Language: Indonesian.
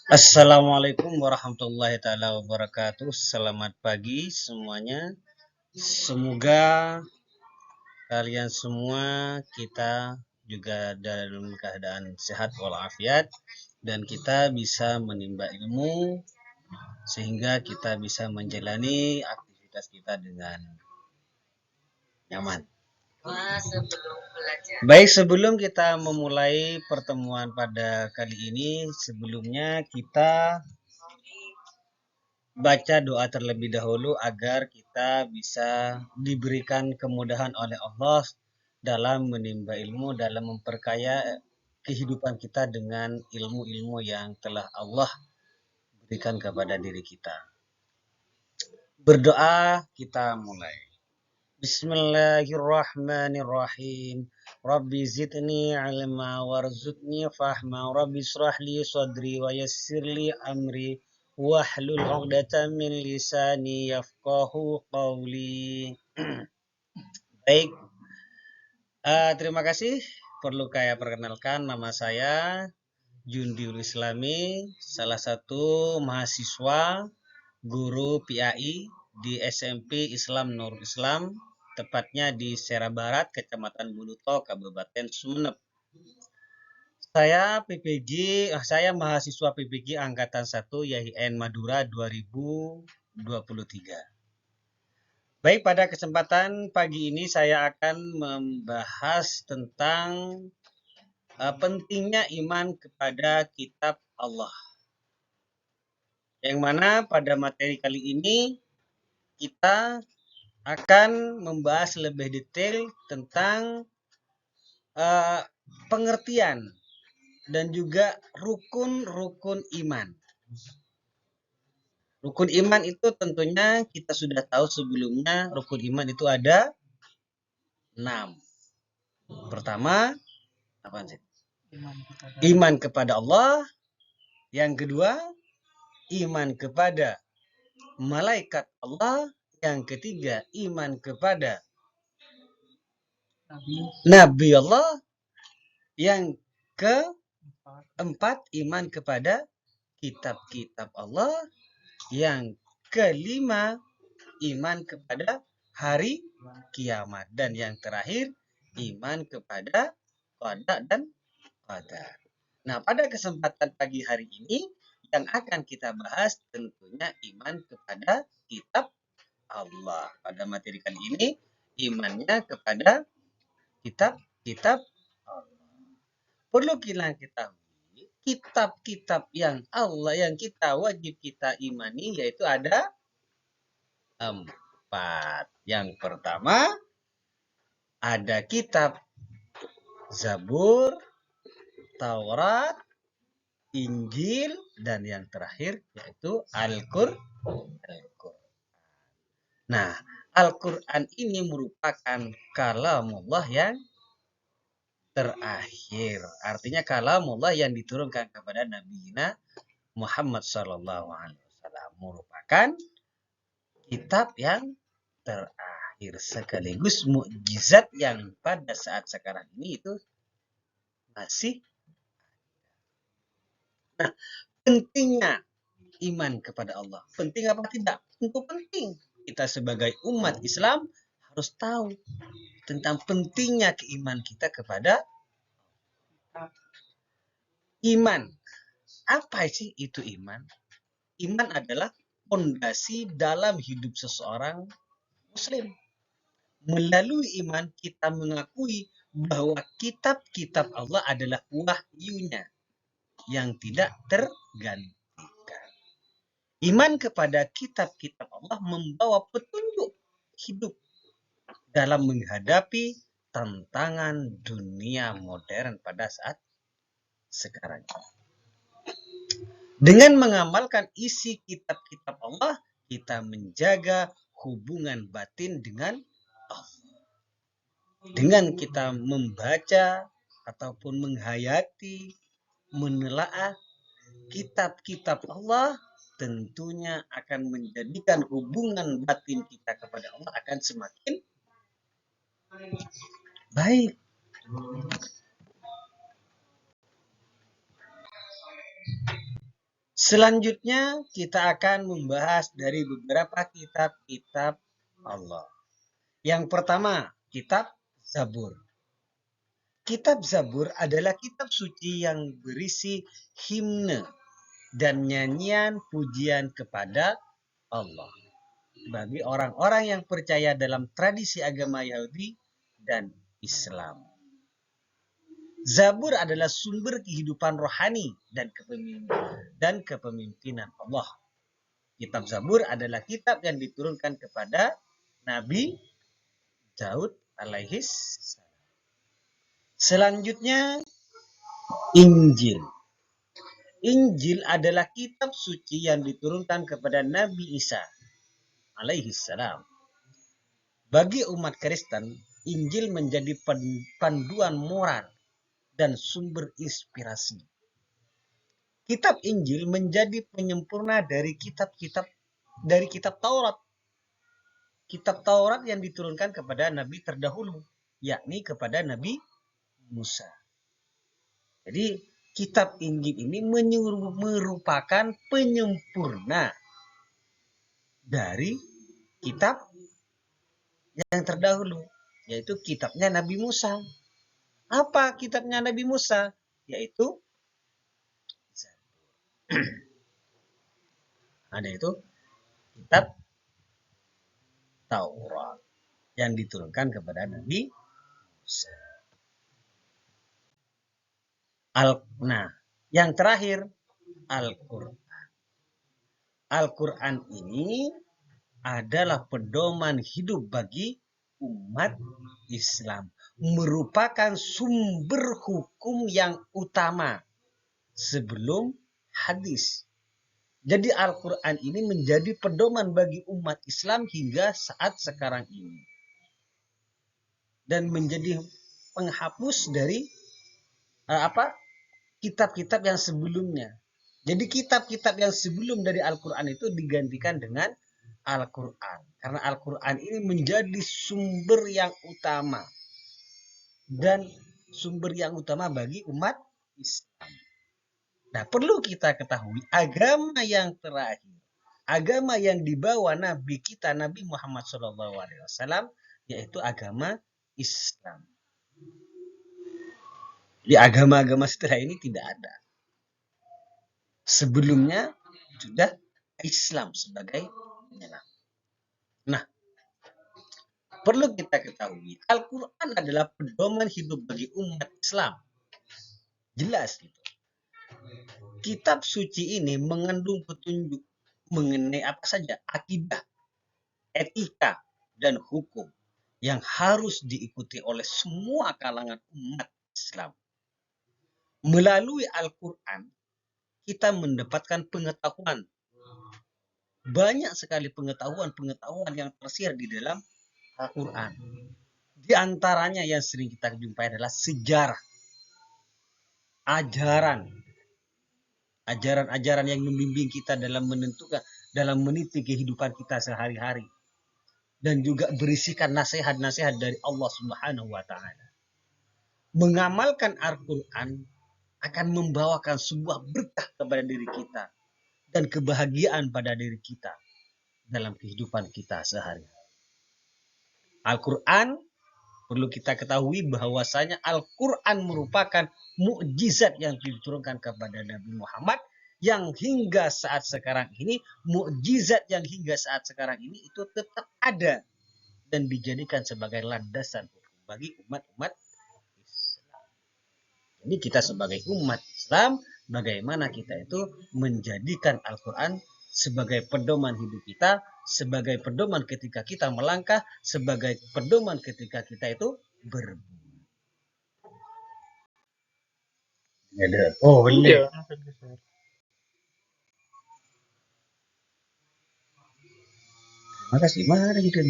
Assalamualaikum warahmatullahi taala wabarakatuh. Selamat pagi semuanya. Semoga kalian semua kita juga dalam keadaan sehat walafiat dan kita bisa menimba ilmu sehingga kita bisa menjalani aktivitas kita dengan nyaman. Baik, sebelum kita memulai pertemuan pada kali ini, sebelumnya kita baca doa terlebih dahulu agar kita bisa diberikan kemudahan oleh Allah dalam menimba ilmu, dalam memperkaya kehidupan kita dengan ilmu-ilmu yang telah Allah berikan kepada diri kita. Berdoa kita mulai. Bismillahirrahmanirrahim. Rabbi zidni ilma warzuqni fahma. Rabbi israhli sadri wa yassirli amri. Wahlul 'uqdatam min lisani yafqahu qawli. Baik, terima kasih. Perlu saya perkenalkan, nama saya Jundiul Islami, salah satu mahasiswa guru PAI di SMP Islam Nurul Islam, tepatnya di Sera Barat, Kecamatan Buluto, Kabupaten Sumeneb. Saya mahasiswa PPG Angkatan 1 YIN Madura 2023. Baik, pada kesempatan pagi ini saya akan membahas tentang pentingnya iman kepada kitab Allah. Yang mana pada materi kali ini kita akan membahas lebih detail tentang pengertian dan juga rukun-rukun iman. Rukun iman itu tentunya kita sudah tahu sebelumnya, rukun iman itu ada 6. Pertama, apa sih? Iman kepada Allah. Yang kedua, iman kepada malaikat Allah. Yang ketiga, iman kepada Nabi Allah. Yang keempat, iman kepada kitab-kitab Allah. Yang kelima, iman kepada hari kiamat. Dan yang terakhir, iman kepada qada dan qadar. Nah, pada kesempatan pagi hari ini yang akan kita bahas tentunya iman kepada kitab Allah. Pada materi kali ini, imannya kepada kitab-kitab Allah. Perlu kita ketahui, kitab-kitab yang Allah yang kita wajib kita imani yaitu ada 4. Yang pertama ada kitab Zabur, Taurat, Injil, dan yang terakhir yaitu Al-Qur'an. Nah, Al-Qur'an ini merupakan kalamullah yang terakhir. Artinya kalamullah yang diturunkan kepada Nabi Muhammad SAW, merupakan kitab yang terakhir sekaligus mukjizat yang pada saat sekarang ini itu masih. Nah, pentingnya iman kepada Allah. Penting apa tidak? Tentu penting. Kita sebagai umat Islam harus tahu tentang pentingnya keimanan kita kepada iman. Apa sih itu iman? Iman adalah fondasi dalam hidup seseorang muslim. Melalui iman kita mengakui bahwa kitab-kitab Allah adalah wahyunya yang tidak tergantikan. Iman kepada kitab-kitab Allah membawa petunjuk hidup dalam menghadapi tantangan dunia modern pada saat sekarang. Dengan mengamalkan isi kitab-kitab Allah, kita menjaga hubungan batin dengan Allah. Dengan kita membaca ataupun menghayati, menelaah kitab-kitab Allah, tentunya akan menjadikan hubungan batin kita kepada Allah akan semakin baik. Selanjutnya kita akan membahas dari beberapa kitab-kitab Allah. Yang pertama, kitab Zabur. Kitab Zabur adalah kitab suci yang berisi himne dan nyanyian pujian kepada Allah. Bagi orang-orang yang percaya dalam tradisi agama Yahudi dan Islam. Zabur adalah sumber kehidupan rohani dan kepemimpinan Allah. Kitab Zabur adalah kitab yang diturunkan kepada Nabi Daud alaihis. Selanjutnya, Injil. Injil adalah kitab suci yang diturunkan kepada Nabi Isa alaihis salam. Bagi umat Kristen, Injil menjadi panduan moral dan sumber inspirasi. Kitab Injil menjadi penyempurna dari kitab Taurat. Kitab Taurat yang diturunkan kepada nabi terdahulu, yakni kepada Nabi Musa. Jadi kitab Injil ini merupakan penyempurna dari kitab yang terdahulu, yaitu kitabnya Nabi Musa. Apa kitabnya Nabi Musa? Yaitu ada itu kitab Taurat yang diturunkan kepada Nabi Musa. Nah, yang terakhir Al-Quran. Al-Quran ini adalah pedoman hidup bagi umat Islam. Merupakan sumber hukum yang utama sebelum hadis. Jadi Al-Quran ini menjadi pedoman bagi umat Islam hingga saat sekarang ini. Dan menjadi penghapus dari kitab-kitab yang sebelumnya. Jadi kitab-kitab yang sebelum dari Al-Quran itu digantikan dengan Al-Quran. Karena Al-Quran ini menjadi sumber yang utama. Dan sumber yang utama bagi umat Islam. Nah, perlu kita ketahui agama yang terakhir, agama yang dibawa Nabi kita, Nabi Muhammad SAW, yaitu agama Islam. Di agama-agama setelah ini tidak ada. Sebelumnya sudah Islam sebagai penyelam. Nah, perlu kita ketahui, Al-Quran adalah pedoman hidup bagi umat Islam. Jelas gitu. Kitab suci ini mengandung petunjuk mengenai apa saja akidah, etika, dan hukum yang harus diikuti oleh semua kalangan umat Islam. Melalui Al-Quran, kita mendapatkan pengetahuan. Banyak sekali pengetahuan yang tersiar di dalam Al-Quran. Di antaranya yang sering kita jumpai adalah sejarah, ajaran yang membimbing kita dalam meniti kehidupan kita sehari-hari. Dan juga berisikan nasihat-nasihat dari Allah Subhanahu wa Ta'ala. Mengamalkan Al-Quran akan membawakan sebuah berkah kepada diri kita dan kebahagiaan pada diri kita dalam kehidupan kita sehari-hari. Al-Quran, perlu kita ketahui bahwasanya Al-Quran merupakan mukjizat yang diturunkan kepada Nabi Muhammad yang hingga saat sekarang ini, itu tetap ada dan dijadikan sebagai landasan bagi umat-umat Islam. Jadi kita sebagai umat Islam, bagaimana kita itu menjadikan Al-Quran sebagai pedoman hidup kita, sebagai pedoman ketika kita melangkah, sebagai pedoman ketika kita itu berbunyi. Oh, boleh. Terima kasih. Mari kita